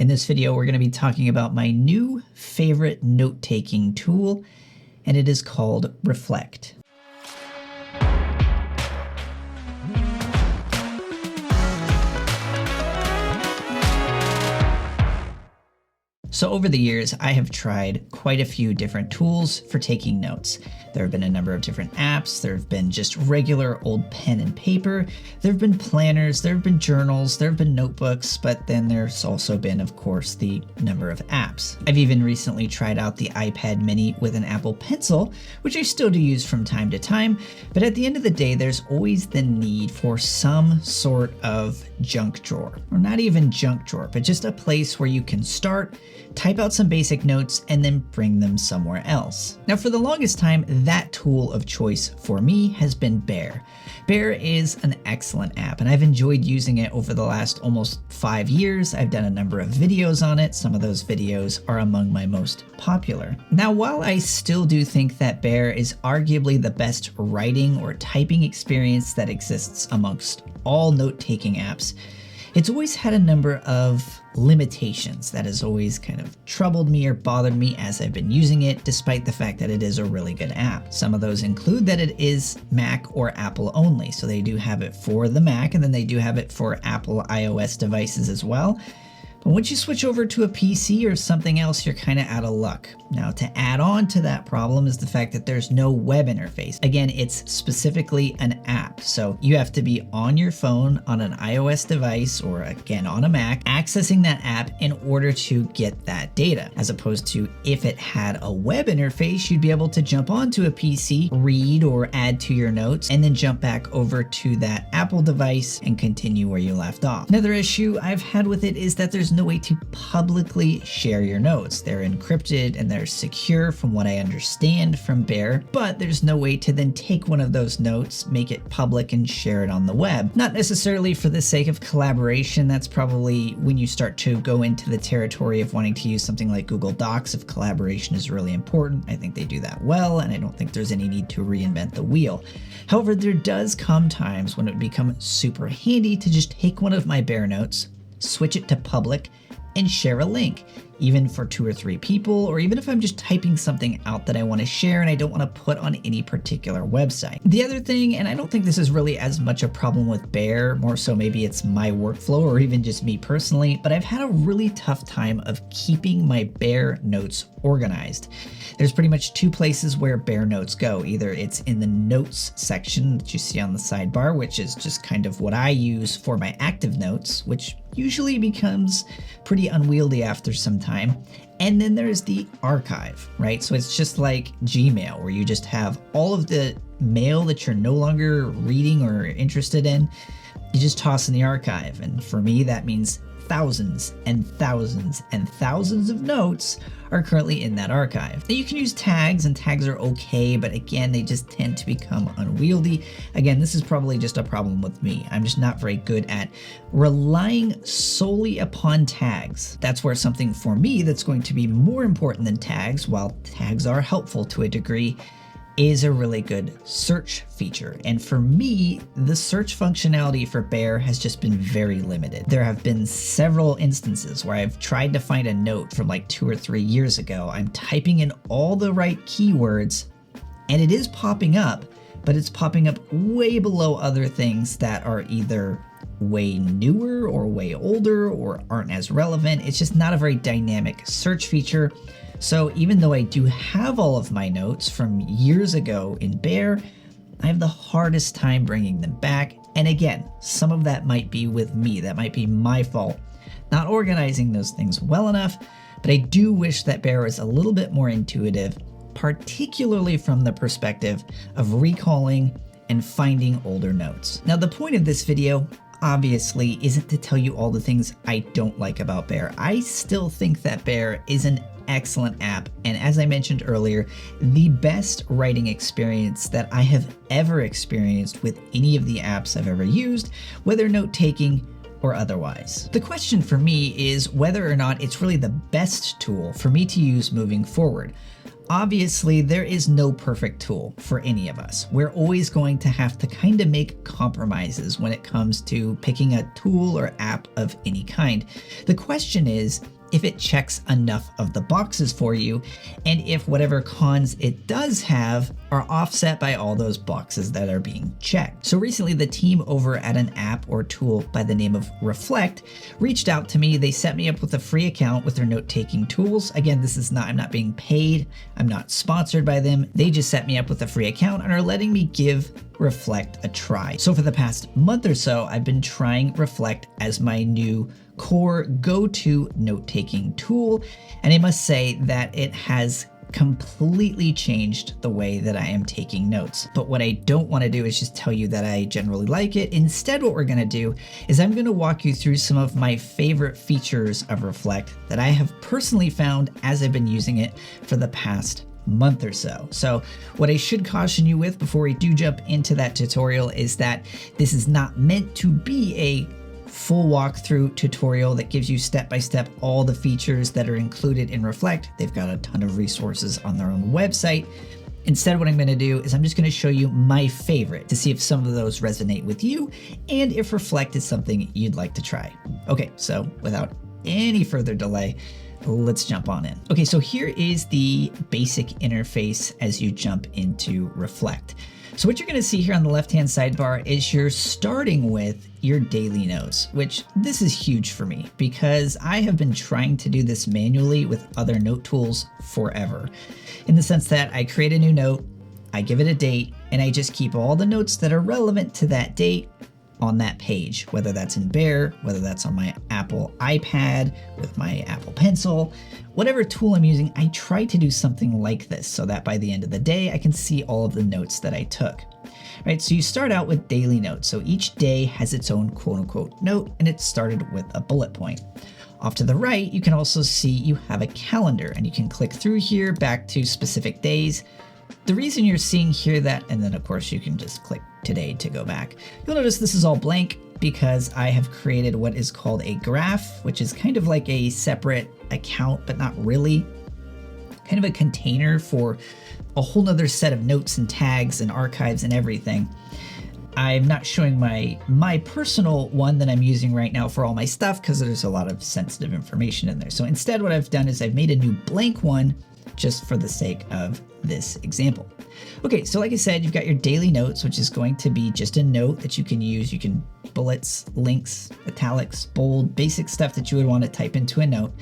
In this video, we're going to be talking about my new favorite note-taking tool, and it is called Reflect. So over the years, I have tried quite a few different tools for taking notes. There have been a number of different apps. There have been just regular old pen and paper. There have been planners, there have been journals, there have been notebooks, but then there's also been, of course, the number of apps. I've even recently tried out the iPad mini with an Apple Pencil, which I still do use from time to time, but at the end of the day, there's always the need for some sort of junk drawer, or not even junk drawer, but just a place where you can start, type out some basic notes, and then bring them somewhere else. Now, for the longest time, that tool of choice for me has been Bear. Bear is an excellent app, and I've enjoyed using it over the last almost 5 years. I've done a number of videos on it. Some of those videos are among my most popular. Now, while I still do think that Bear is arguably the best writing or typing experience that exists amongst all note-taking apps, it's always had a number of limitations that has always kind of troubled me or bothered me as I've been using it, despite the fact that it is a really good app. Some of those include that it is Mac or Apple only. So they do have it for the Mac, and then they do have it for Apple iOS devices as well. But once you switch over to a PC or something else, you're kind of out of luck. Now, to add on to that problem is the fact that there's no web interface. Again, it's specifically an app. So you have to be on your phone on an iOS device, or again on a Mac, accessing that app in order to get that data. As opposed to if it had a web interface, you'd be able to jump onto a PC, read or add to your notes, and then jump back over to that Apple device and continue where you left off. Another issue I've had with it is that there's no way to publicly share your notes. They're encrypted and they're secure from what I understand from Bear, but there's no way to then take one of those notes, make it public, and share it on the web. Not necessarily for the sake of collaboration. That's probably when you start to go into the territory of wanting to use something like Google Docs if collaboration is really important. I think they do that well, and I don't think there's any need to reinvent the wheel. However, there does come times when it would become super handy to just take one of my Bear notes, switch it to public, and share a link, even for 2 or 3 people, or even if I'm just typing something out that I want to share and I don't want to put on any particular website. The other thing, and I don't think this is really as much a problem with Bear, more so maybe it's my workflow or even just me personally, but I've had a really tough time of keeping my Bear notes organized. There's pretty much 2 places where Bear notes go. Either it's in the notes section that you see on the sidebar, which is just kind of what I use for my active notes, which usually becomes pretty unwieldy after some time. And then there's the archive, right? So it's just like Gmail, where you just have all of the mail that you're no longer reading or interested in, you just toss in the archive. And for me, that means thousands and thousands and thousands of notes are currently in that archive. Now, you can use tags, and tags are okay, but again, they just tend to become unwieldy. Again, this is probably just a problem with me. I'm just not very good at relying solely upon tags. That's where something for me that's going to be more important than tags, while tags are helpful to a degree, is a really good search feature. And for me, the search functionality for Bear has just been very limited. There have been several instances where I've tried to find a note from like 2 or 3 years ago. I'm typing in all the right keywords and it is popping up, but it's popping up way below other things that are either way newer or way older or aren't as relevant. It's just not a very dynamic search feature. So even though I do have all of my notes from years ago in Bear, I have the hardest time bringing them back. And again, some of that might be with me. That might be my fault, not organizing those things well enough. But I do wish that Bear was a little bit more intuitive, particularly from the perspective of recalling and finding older notes. Now, the point of this video obviously isn't to tell you all the things I don't like about Bear. I still think that Bear is an excellent app, and as I mentioned earlier, the best writing experience that I have ever experienced with any of the apps I've ever used, whether note-taking or otherwise. The question for me is whether or not it's really the best tool for me to use moving forward. obviously there is no perfect tool for any of us. We're always going to have to kind of make compromises when it comes to picking a tool or app of any kind. The question is if it checks enough of the boxes for you, and if whatever cons it does have are offset by all those boxes that are being checked. So recently the team over at an app or tool by the name of Reflect reached out to me. They set me up with a free account with their note-taking tools. Again, I'm not being paid. I'm not sponsored by them. They just set me up with a free account and are letting me give Reflect a try. So for the past month or so, I've been trying Reflect as my new core go-to note-taking tool, and I must say that it has completely changed the way that I am taking notes. But what I don't want to do is just tell you that I generally like it. Instead, what we're going to do is I'm going to walk you through some of my favorite features of Reflect that I have personally found as I've been using it for the past month or so. So what I should caution you with before we do jump into that tutorial is that this is not meant to be a full walkthrough tutorial that gives you step-by-step all the features that are included in Reflect. They've got a ton of resources on their own website. Instead, what I'm going to do is I'm just going to show you my favorite to see if some of those resonate with you and if Reflect is something you'd like to try. Okay, so without any further delay, let's jump on in. Okay, so here is the basic interface as you jump into Reflect. So what you're going to see here on the left-hand sidebar is you're starting with your daily notes, which this is huge for me because I have been trying to do this manually with other note tools forever. In the sense that I create a new note, I give it a date, and I just keep all the notes that are relevant to that date on that page, whether that's in Bear, whether that's on my Apple iPad with my Apple Pencil, whatever tool I'm using, I try to do something like this so that by the end of the day, I can see all of the notes that I took. Right, so you start out with daily notes. So each day has its own quote unquote note, and it's started with a bullet point. Off to the right, you can also see you have a calendar, and you can click through here back to specific days. The reason you're seeing here that, and then of course you can just click today to go back. You'll notice this is all blank because I have created what is called a graph, which is kind of like a separate account, but not really. Kind of a container for a whole nother set of notes and tags and archives and everything. I'm not showing my personal one that I'm using right now for all my stuff because there's a lot of sensitive information in there. So instead what I've done is I've made a new blank one just for the sake of this example. Okay, so like I said, you've got your daily notes, which is going to be just a note that you can use. You can bullets, links, italics, bold, basic stuff that you would want to type into a note.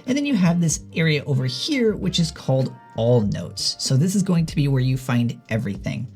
And then you have this area over here, which is called all notes. So this is going to be where you find everything.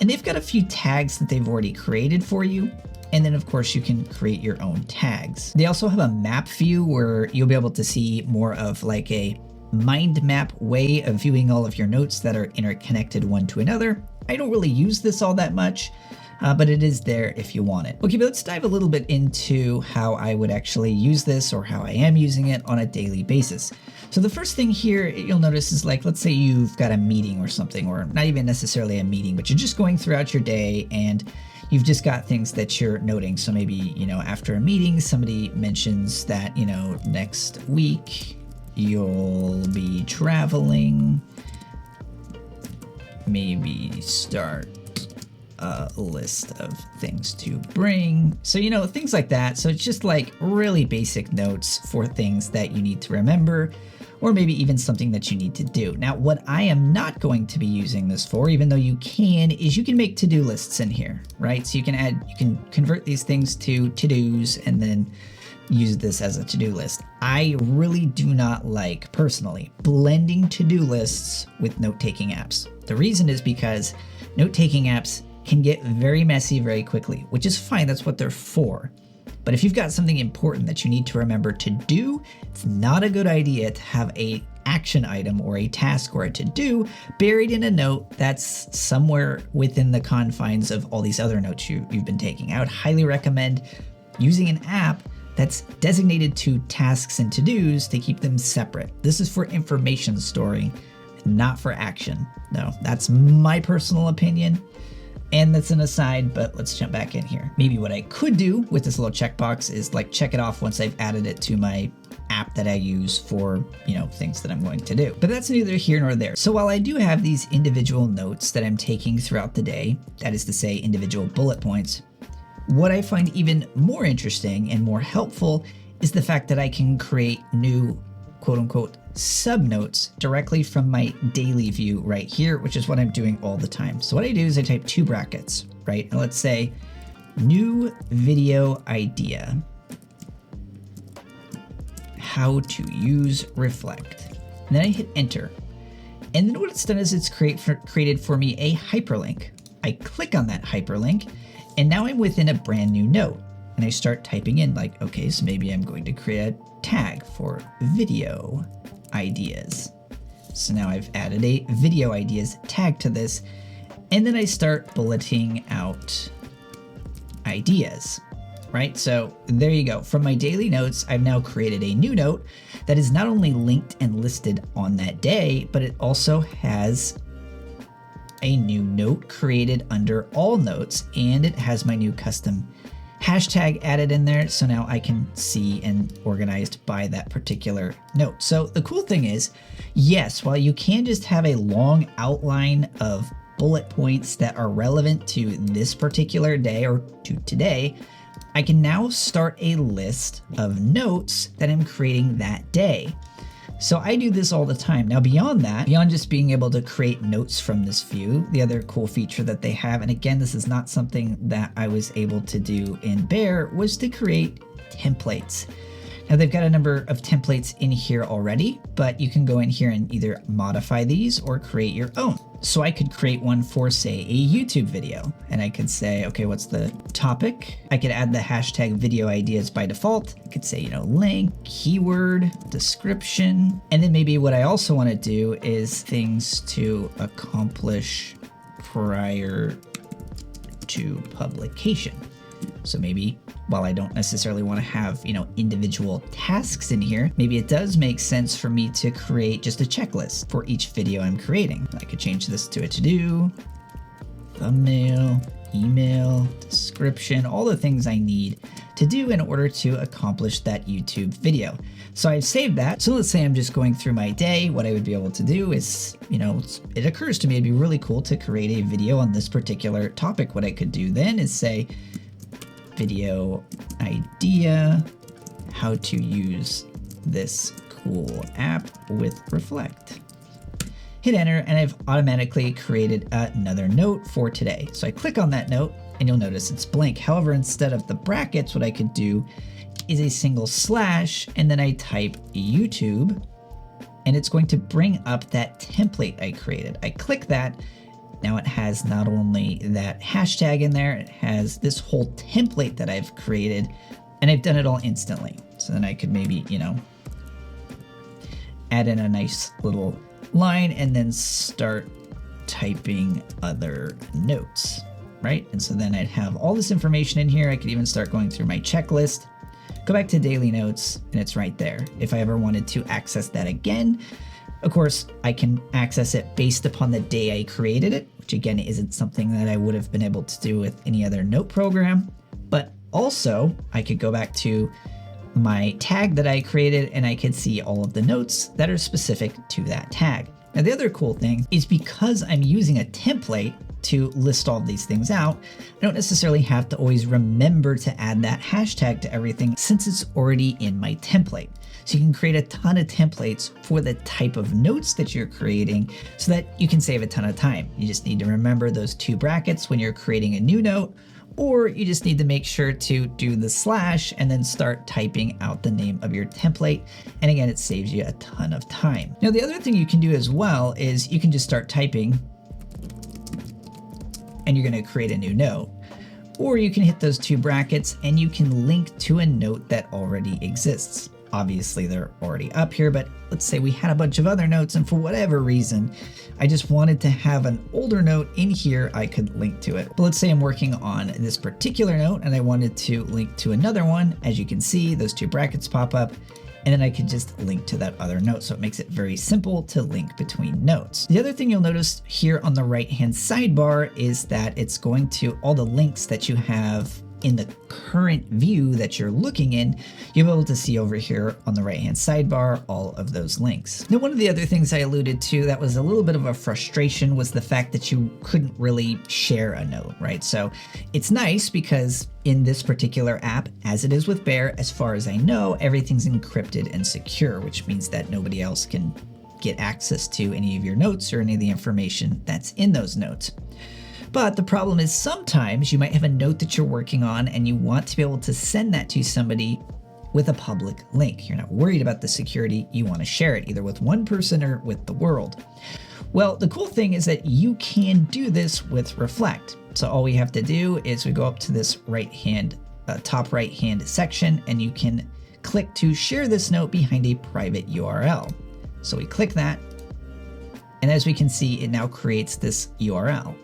And they've got a few tags that they've already created for you. And then of course you can create your own tags. They also have a map view where you'll be able to see more of like a mind map way of viewing all of your notes that are interconnected one to another. I don't really use this all that much, but it is there if you want it. Okay, but let's dive a little bit into how I would actually use this or how I am using it on a daily basis. So the first thing here you'll notice is like, let's say you've got a meeting or something, or not even necessarily a meeting, but you're just going throughout your day and you've just got things that you're noting. So maybe, you know, after a meeting, somebody mentions that, you know, next week, you'll be traveling, maybe start a list of things to bring. So, you know, things like that. So it's just like really basic notes for things that you need to remember, or maybe even something that you need to do. Now, what I am not going to be using this for, even though you can, is you can make to-do lists in here, right? So you can convert these things to to-dos and then use this as a to-do list. I really do not like, personally, blending to-do lists with note-taking apps. The reason is because note-taking apps can get very messy very quickly, which is fine, that's what they're for. But if you've got something important that you need to remember to do, it's not a good idea to have a action item or a task or a to-do buried in a note that's somewhere within the confines of all these other notes you've been taking. I would highly recommend using an app that's designated to tasks and to-dos to keep them separate. This is for information storing, not for action. No, that's my personal opinion. And that's an aside, but let's jump back in here. Maybe what I could do with this little checkbox is like check it off once I've added it to my app that I use for, things that I'm going to do. But that's neither here nor there. So while I do have these individual notes that I'm taking throughout the day, that is to say individual bullet points, what I find even more interesting and more helpful is the fact that I can create new quote unquote subnotes directly from my daily view right here, which is what I'm doing all the time. So what I do is I type 2 brackets, right? And let's say new video idea, how to use Reflect. And then I hit enter. And then what it's done is it's created for me a hyperlink. I click on that hyperlink and now I'm within a brand new note. And I start typing in like, okay, so maybe I'm going to create a tag for video ideas. So now I've added a video ideas tag to this. And then I start bulleting out ideas, right? So there you go. From my daily notes, I've now created a new note that is not only linked and listed on that day, but it also has a new note created under all notes, and it has my new custom hashtag added in there. So now I can see and organized by that particular note. So the cool thing is, yes, while you can just have a long outline of bullet points that are relevant to this particular day or to today, I can now start a list of notes that I'm creating that day. So I do this all the time. Now beyond that, beyond just being able to create notes from this view, the other cool feature that they have, and again, this is not something that I was able to do in Bear, was to create templates. Now they've got a number of templates in here already, but you can go in here and either modify these or create your own. So I could create one for, say, a YouTube video, and I could say, okay, what's the topic? I could add the hashtag video ideas by default. I could say, link, keyword, description. And then maybe what I also want to do is things to accomplish prior to publication. So maybe while I don't necessarily want to have, individual tasks in here, maybe it does make sense for me to create just a checklist for each video I'm creating. I could change this to a to-do, thumbnail, email, description, all the things I need to do in order to accomplish that YouTube video. So I've saved that. So let's say I'm just going through my day. What I would be able to do is, it occurs to me it'd be really cool to create a video on this particular topic. What I could do then is say, video idea, how to use this cool app with Reflect. Hit enter, and I've automatically created another note for today. So I click on that note and you'll notice it's blank. However, instead of the brackets, what I could do is a single slash, and then I type YouTube, and it's going to bring up that template I created. I click that. Now it has not only that hashtag in there, it has this whole template that I've created, and I've done it all instantly. So then I could maybe, add in a nice little line and then start typing other notes, right? And so then I'd have all this information in here. I could even start going through my checklist, go back to daily notes, and it's right there. If I ever wanted to access that again, of course, I can access it based upon the day I created it, which again isn't something that I would have been able to do with any other note program. But also, I could go back to my tag that I created and I could see all of the notes that are specific to that tag. Now, the other cool thing is because I'm using a template to list all of these things out, I don't necessarily have to always remember to add that hashtag to everything since it's already in my template. So you can create a ton of templates for the type of notes that you're creating so that you can save a ton of time. You just need to remember those 2 brackets when you're creating a new note, or you just need to make sure to do the slash and then start typing out the name of your template. And again, it saves you a ton of time. Now, the other thing you can do as well is you can just start typing and you're going to create a new note. Or you can hit those 2 brackets and you can link to a note that already exists. Obviously, they're already up here, but let's say we had a bunch of other notes and for whatever reason, I just wanted to have an older note in here, I could link to it. But let's say I'm working on this particular note and I wanted to link to another one. As you can see, those 2 brackets pop up, and then I could just link to that other note. So it makes it very simple to link between notes. The other thing you'll notice here on the right-hand sidebar is that it's going to all the links that you have in the current view that you're looking in, you'll be able to see over here on the right-hand sidebar all of those links. Now, one of the other things I alluded to that was a little bit of a frustration was the fact that you couldn't really share a note, right? So it's nice because in this particular app, as it is with Bear, as far as I know, everything's encrypted and secure, which means that nobody else can get access to any of your notes or any of the information that's in those notes. But the problem is sometimes you might have a note that you're working on and you want to be able to send that to somebody with a public link. You're not worried about the security, you want to share it either with one person or with the world. Well, the cool thing is that you can do this with Reflect. So all we have to do is we go up to this top right hand section, and you can click to share this note behind a private URL. So we click that, and as we can see, it now creates this URL.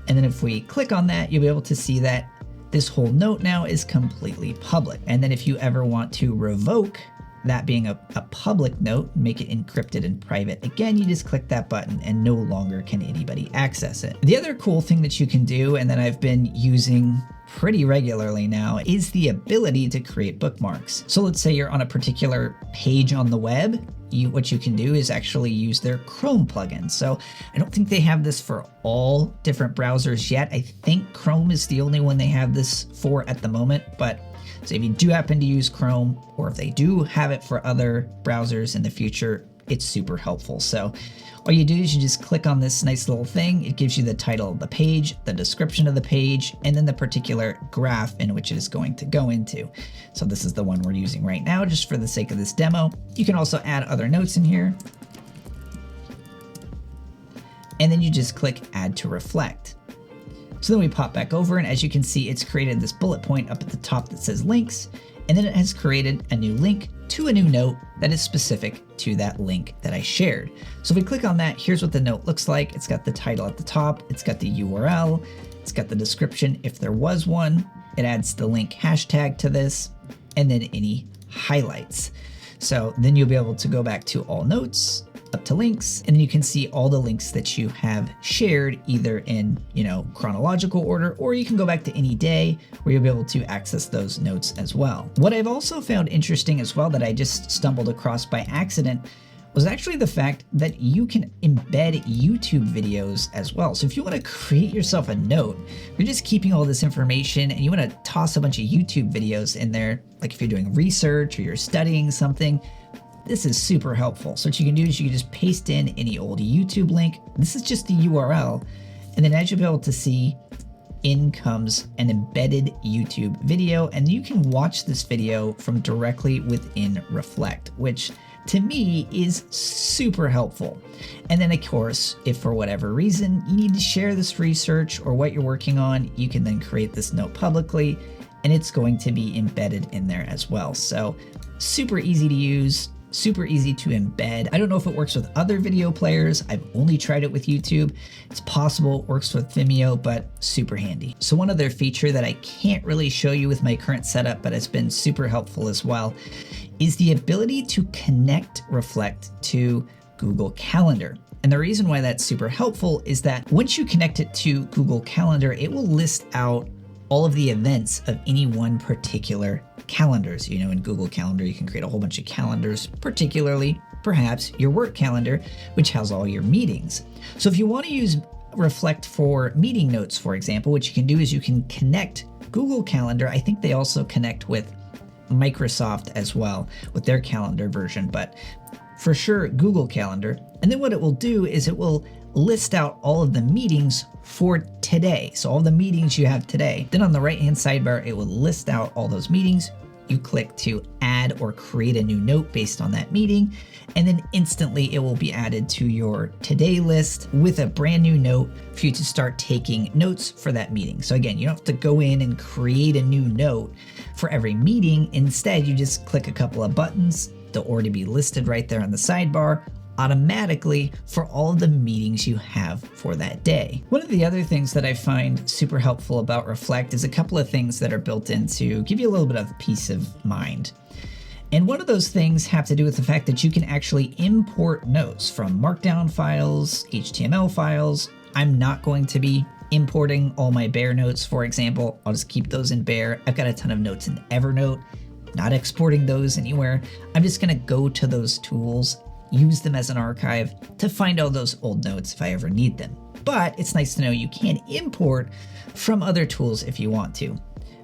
And then if we click on that, you'll be able to see that this whole note now is completely public. And then if you ever want to revoke that being a public note, make it encrypted and private, again, you just click that button and no longer can anybody access it. The other cool thing that you can do, and that I've been using pretty regularly now, is the ability to create bookmarks. So let's say you're on a particular page on the web, what you can do is actually use their Chrome plugin. So I don't think they have this for all different browsers yet. I think Chrome is the only one they have this for at the moment, but so if you do happen to use Chrome, or if they do have it for other browsers in the future, it's super helpful. So all you do is you just click on this nice little thing. It gives you the title of the page, the description of the page, and then the particular graph in which it is going to go into. So this is the one we're using right now, just for the sake of this demo. You can also add other notes in here. And then you just click Add to Reflect. So then we pop back over, and as you can see, it's created this bullet point up at the top that says links, and then it has created a new link to a new note that is specific to that link that I shared. So if we click on that, here's what the note looks like. It's got the title at the top, it's got the URL, it's got the description if there was one, it adds the link hashtag to this, and then any highlights. So then you'll be able to go back to all notes, up to links, and then you can see all the links that you have shared either in, chronological order, or you can go back to any day where you'll be able to access those notes as well. What I've also found interesting as well that I just stumbled across by accident was actually the fact that you can embed YouTube videos as well. So if you want to create yourself a note, you're just keeping all this information and you want to toss a bunch of YouTube videos in there, like if you're doing research or you're studying something, this is super helpful. So what you can do is you can just paste in any old YouTube link. This is just the URL. And then as you'll be able to see, in comes an embedded YouTube video, and you can watch this video from directly within Reflect, which to me is super helpful. And then of course, if for whatever reason you need to share this research or what you're working on, you can then create this note publicly, and it's going to be embedded in there as well. So super easy to use, super easy to embed. I don't know if it works with other video players. I've only tried it with YouTube. It's possible it works with Vimeo, but super handy. So one other feature that I can't really show you with my current setup, but it's been super helpful as well, is the ability to connect Reflect to Google Calendar. And the reason why that's super helpful is that once you connect it to Google Calendar, it will list out all of the events of any one particular calendars. In Google Calendar, you can create a whole bunch of calendars, particularly perhaps your work calendar, which has all your meetings. So if you want to use Reflect for meeting notes, for example, what you can do is you can connect Google Calendar. I think they also connect with Microsoft as well with their calendar version, but for sure Google Calendar. And then what it will do is it will list out all of the meetings for today. So all the meetings you have today. Then on the right-hand sidebar, it will list out all those meetings. You click to add or create a new note based on that meeting, and then instantly it will be added to your today list with a brand new note for you to start taking notes for that meeting. So again, you don't have to go in and create a new note for every meeting. Instead, you just click a couple of buttons. They'll already be listed right there on the sidebar automatically for all of the meetings you have for that day. One of the other things that I find super helpful about Reflect is a couple of things that are built in to give you a little bit of peace of mind. And one of those things have to do with the fact that you can actually import notes from Markdown files, HTML files. I'm not going to be importing all my Bear notes, for example, I'll just keep those in Bear. I've got a ton of notes in Evernote, not exporting those anywhere. I'm just gonna go to those tools, use them as an archive to find all those old notes if I ever need them. But it's nice to know you can import from other tools if you want to.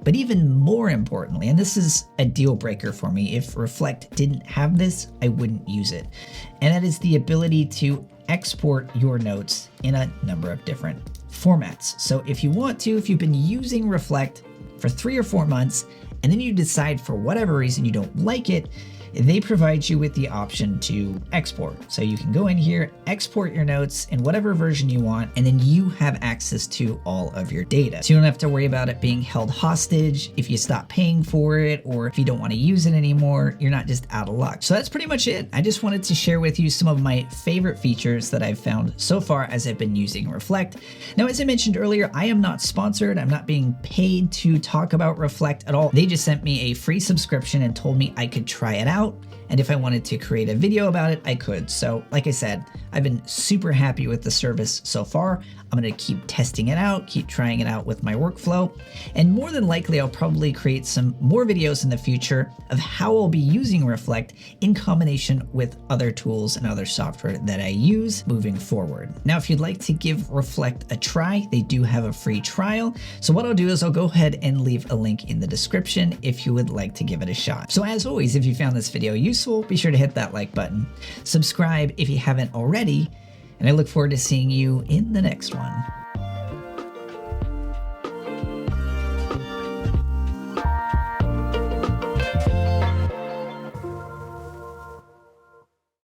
But even more importantly, and this is a deal breaker for me, if Reflect didn't have this, I wouldn't use it. And that is the ability to export your notes in a number of different formats. So if you want to, if you've been using Reflect for 3 or 4 months, and then you decide for whatever reason you don't like it, they provide you with the option to export. So you can go in here, export your notes in whatever version you want, and then you have access to all of your data. So you don't have to worry about it being held hostage if you stop paying for it, or if you don't want to use it anymore, you're not just out of luck. So that's pretty much it. I just wanted to share with you some of my favorite features that I've found so far as I've been using Reflect. Now, as I mentioned earlier, I am not sponsored. I'm not being paid to talk about Reflect at all. They just sent me a free subscription and told me I could try it out. And if I wanted to create a video about it, I could. So like I said, I've been super happy with the service so far. I'm gonna keep testing it out, keep trying it out with my workflow. And more than likely, I'll probably create some more videos in the future of how I'll be using Reflect in combination with other tools and other software that I use moving forward. Now, if you'd like to give Reflect a try, they do have a free trial. So what I'll do is I'll go ahead and leave a link in the description if you would like to give it a shot. So as always, if you found this video useful, be sure to hit that like button, subscribe if you haven't already, and I look forward to seeing you in the next one.